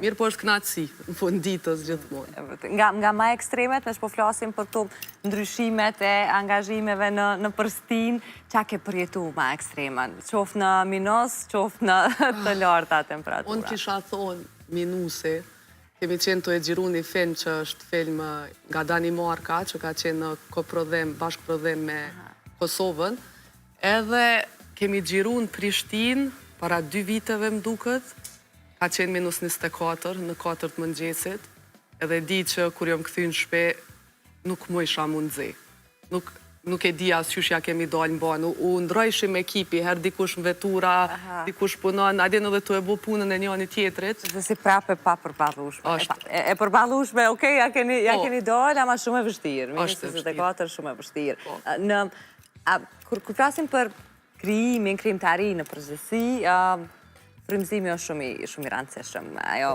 mirë po është knatësi, në fund ditës gjithmonë. Nga ma ekstremet, me shpo flasim për të ndryshimet e angazhimeve në përstin, qa ke përjetu ma ekstremen? Qof në minus, qof në të larta temperatura? Unë kisha thonë minuse, kemi qenë të e gjiru një film që është film nga Danimarka, që ka qenë në bashkëprodhem me Kosovën, edhe kemi gjiru në Prishtinë, para 2 viteve më duket, ka qenë minus 24 në 4 të mëngjesit, edhe di që kur jom këthy në shpe, nuk mu isha mundëzi. Nuk e di asë qyshja kemi dalë në banë. U ndrojshim ekipi, her dikush në vetura, dikush punon, adjen edhe të e bo punën e njëni tjetrit. Dhe si prape pa përballushme. E përballushme, okej, ja keni dalë, ama shumë e vështirë. Minus 24 shumë e vështirë. Kur flasim për krijimin, krijimtari në përgjithësi, frymëzimi është shumë i rëndësishëm. Ajo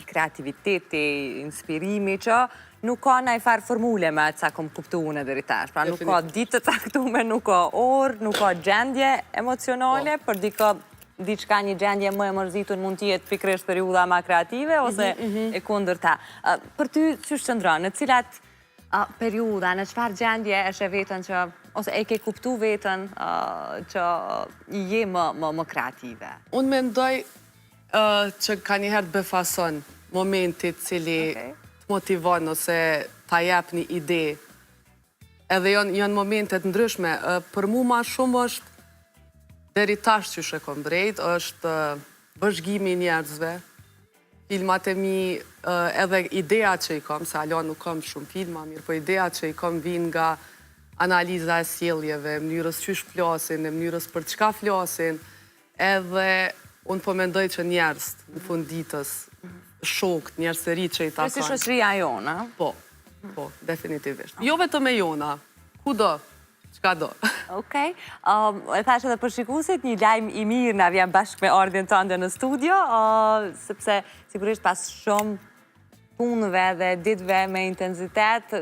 kreativiteti, inspirimi që nuk ka ndaj farë formule me ca kom kuptu unë deri tash. Pra nuk ka ditë të caktume, nuk ka orë, nuk ka gjendje emocionale, për diçka një gjendje më e mërzitur mund t'jetë pikrisht periudha ma kreative, ose e kundër ta. Për ty, që shëndronë, në cilat periudha, në qëfar gjendje është e vetën që, ose e ke kuptu vetën që je më kreative? Unë mendoj që ka njëherë të befason momentit cili të motivon ose ta jep një ide. Edhe janë momentet ndryshme. Për mu ma shumë është, deri tash që shekom drejt, është vëzhgimi njerëzve, filmat e mi, edhe idea që i kom, se alon nuk kom shumë filma, mirë, po idea që i kom vinë nga analiza e sjelljeve, mënyrës qysh flasin, mënyrës për çka flasin, edhe unë po mendoj që njerëz në fund ditës, shokët, njerëzëri që i takon. Si shoqëria jona? Po, definitivisht. Jo vetëm e jona, ku do, qka do. Okej. E thash edhe për shikuesit, një lajm i mirë na vjen bashkë me ardhjen tënde në studio, sepse sigurisht pas shumë punëve dhe ditëve me intensitet,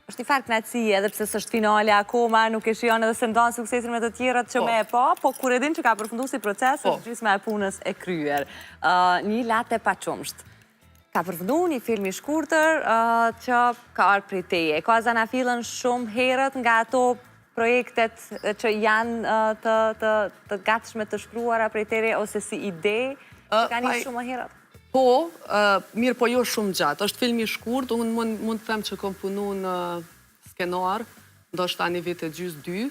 është i farë knatësi, edhe pse s'është finale akoma, nuk e shijon edhe se ndonë suksesin me të tjerët që me e po kur e din që ka përfundu si proces, është gjysma e punës e kryer. Një latë e paqumsht. Ka përfundu një film i shkurtër që ka ardhur prej teje. Ka zanafillën shumë herët nga ato projektet që janë të gatshme të shkruara prej tere, ose si ide, që ka një shumë herët? Po, mirë po jo shumë gjatë. Është film i shkurt, unë mund të them që kom punu në skenar, ndoshta një vit e gjys 2.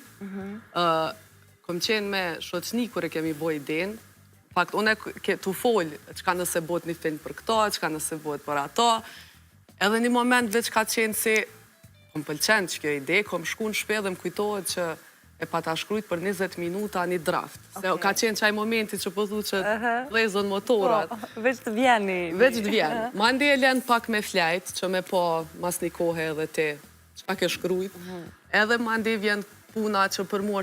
Kom qenë me shoqni kër e kemi boj idenë. Fakt, unë e të folë, qka nëse bot një film për këto, qka nëse bot për ato. Edhe një moment veç ka qenë se kom pëlqenë që kjo ide, kom shku në shpe dhe më kujtohet që e pa ta shkrujt për 20 minuta një draft. Se ka qenë qaj momenti që po thu që lezon motorat. Veç të vjeni. Veç të vjeni. Mandi e len pak me flajt, që me po mas një kohë edhe te qka ke shkrujt. Edhe mandi vjen puna që për mu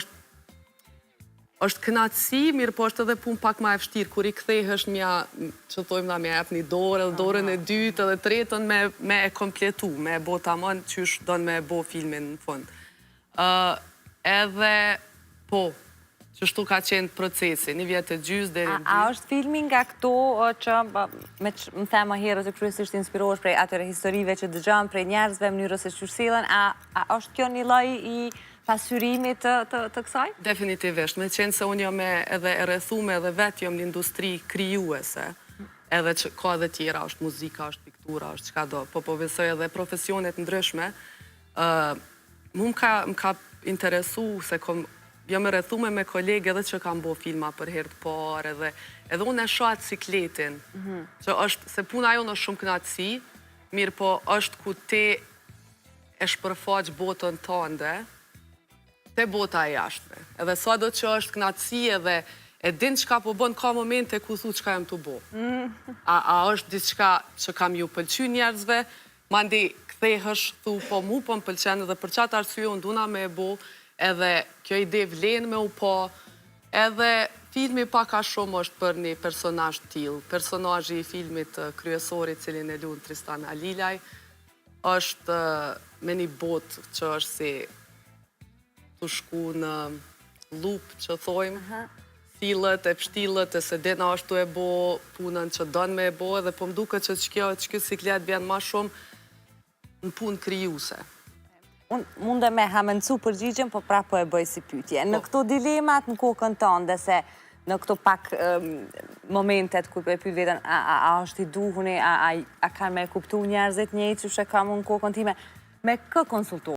është knatësi, mirë po është edhe pun pak ma e vështirë, kur i kthehësh mja, që thojmë na me jep një dorë, edhe dorën e dytë, edhe tretën me e kompletu, me e bo tamon qysh donë me e bo filmin në fund. Edhe, po, qështu ka qenë procesi, një vjetë e gjys deri në dy. A është filmi nga këto që, me më thema herës, që kryesisht inspirohesh prej atyre historive që dëgjëm, prej njerëzve, mënyrës e qyshësilën, a është kjo një lloj i pasyrimit të kësaj? Definitivisht, me qenë se unë jam edhe e rrethume edhe vetë jam një industri krijuese, edhe që ka dhe tjera, është muzika, është piktura, është qka do, po besoj edhe profesionet ndryshme. Mu më ka interesu se jam e rrethume me kolegë edhe që kam bo filma për herë të parë, edhe unë e shohat cikletin, që është, se puna jonë është shumë knatësi, mirë po është ku te e shpërfaq botën tënde, te bota e jashtme. Edhe sa do që është knatësi edhe e din qka po bën, ka momente ku thu qka jam të bo. A është diçka që kam ju pëlqy njerëzve, mandi kthehësh, thu po mu po më pëlqen edhe për qatë arsye unë duna me e bo, edhe kjo ide vlen me u po, edhe filmi paka shumë është për një personazh t'il. Personazhi i filmit kryesori cilin e luan Tristan Alilaj, është me një botë që është si të shku në lup që thojmë, thillët, e pështillët, e se dena ashtu e bo punën që dënë me e bo, dhe po mduke që kjo siklet vjen ma shumë në punë krijuese. Unë munde me hamencu përgjigjen, po pra po e bëj si pytje. Në këto dilemat në kokën tonë, dhe se në këto pak momentet ku e pyt vetën, a është i duhuni, a kanë me kuptu njerëzit njëjtë që kam unë kokën time, me kë konsultu?